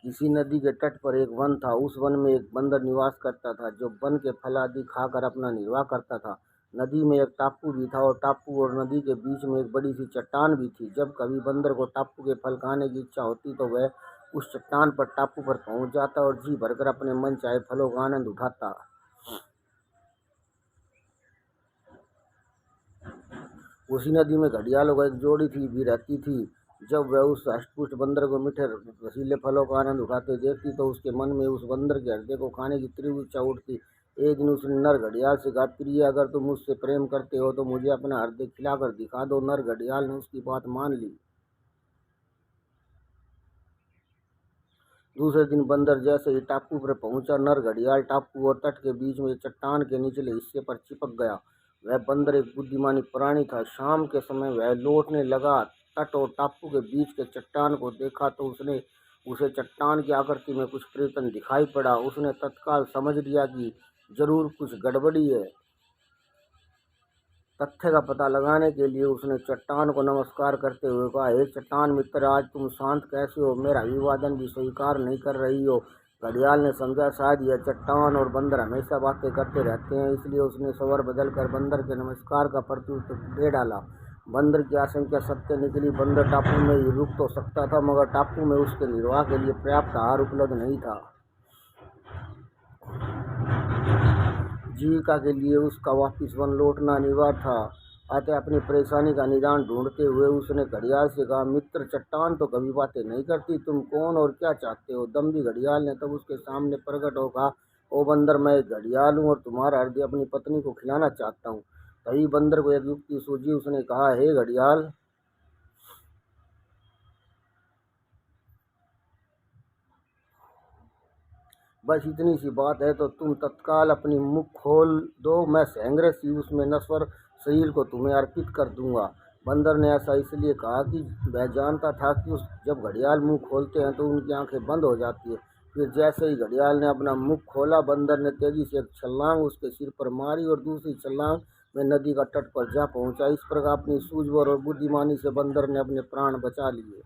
किसी नदी के तट पर एक वन था। उस वन में एक बंदर निवास करता था, जो वन के फल आदि खाकर अपना निर्वाह करता था। नदी में एक टापू भी था, और टापू और नदी के बीच में एक बड़ी सी चट्टान भी थी। जब कभी बंदर को टापू के फल खाने की इच्छा होती तो वह उस चट्टान पर टापू पर पहुंच जाता और जी भरकर अपने मन चाहे फलों का आनंद उठाता। उसी नदी में घड़ियालों का एक जोड़ी थी भी रहती थी। जब वह उस अष्टपुष्ट बंदर को मीठे रसीले फलों का आनंद उठाते देखती तो उसके मन में उस बंदर के हृदय को खाने की तीव्र इच्छा उठती। एक दिन उसने नर घड़ियाल से कहा, प्रिय, अगर तुम मुझसे प्रेम करते हो तो मुझे अपना हृदय खिलाकर दिखा दो। नर घड़ियाल ने उसकी बात मान ली। दूसरे दिन बंदर जैसे ही टापू पर पहुंचा, नर घड़ियाल टापू और तट के बीच में चट्टान के निचले हिस्से पर चिपक गया। वह बंदर एक बुद्धिमानी प्राणी था। शाम के समय वह लौटने लगा। तट और टापू के बीच के चट्टान को देखा तो उसे चट्टान की आकृति में कुछ परिवर्तन दिखाई पड़ा। उसने तत्काल समझ लिया कि जरूर कुछ गड़बड़ी है। तथ्य का पता लगाने के लिए उसने चट्टान को नमस्कार करते हुए कहा, हे चट्टान मित्र, आज तुम शांत कैसे हो? मेरा अभिवादन भी स्वीकार नहीं कर रही हो। घड़ियाल ने समझा, शायद यह चट्टान और बंदर हमेशा बातें करते रहते हैं, इसलिए उसने स्वर बदलकर बंदर के नमस्कार का प्रत्युत्तर दे डाला। बंदर की आशंका सत्य निकली। बंदर टापू में ही रुक तो सकता था, मगर टापू में उसके निर्वाह के लिए पर्याप्त आहार उपलब्ध नहीं था। जीविका के लिए उसका वापिस वन लौटना अनिवार्य था। अतः अपनी परेशानी का निदान ढूंढते हुए उसने घड़ियाल से कहा, मित्र, चट्टान तो कभी बातें नहीं करती, तुम कौन और क्या चाहते हो? दम्भी घड़ियाल ने तब उसके सामने प्रकट हो कहा, ओ बंदर, मैं एक घड़ियाल हूँ और तुम्हारा हृदय अपनी पत्नी को खिलाना चाहता हूँ। तभी बंदर को एक युक्ति सूझी। उसने कहा, हे घड़ियाल, बस इतनी सी बात है तो तुम तत्काल अपनी मुख खोल दो। मैं संग्रह ही उसमें नश्वर शरीर को तुम्हें अर्पित कर दूंगा। बंदर ने ऐसा इसलिए कहा कि वह जानता था कि जब घड़ियाल मुंह खोलते हैं तो उनकी आंखें बंद हो जाती है। फिर जैसे ही घड़ियाल ने अपना मुख खोला, बंदर ने तेजी से एक छलांग उसके सिर पर मारी और दूसरी छलांग में नदी का तट पर जा पहुंचा। इस प्रकार अपनी सूझबूझ और बुद्धिमानी से बंदर ने अपने प्राण बचा लिए।